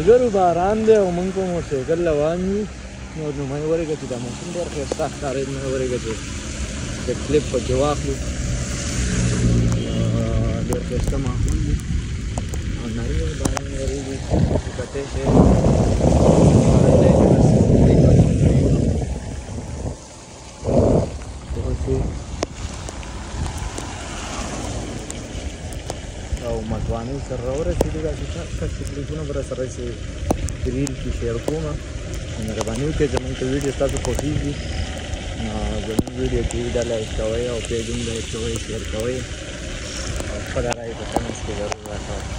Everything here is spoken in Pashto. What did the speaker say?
ملګرو باران دی او موږ په موټرسایکل روان یو نو مې ورېږه چې دا موسم ډېر ښایسته ښکارېد مې ورېږه چې د کلیپ پکې واخلو ډېر ښایسته ماحول دی او نري باران ورېږي چې کتی شی او مکوانۍ سره راورسېدو داسې ښه تکلیفونه به راسره چې ریل کې شیر کوم مهرباني وکړئ زموږ ته ویډیو ستاسو خوښېږي نو زموږ ویډیو کې دا لایک کوئ او پیج هم لایک کوئ شیر کوئ او خپله رایې په کمنټس کې ضرور راکوئ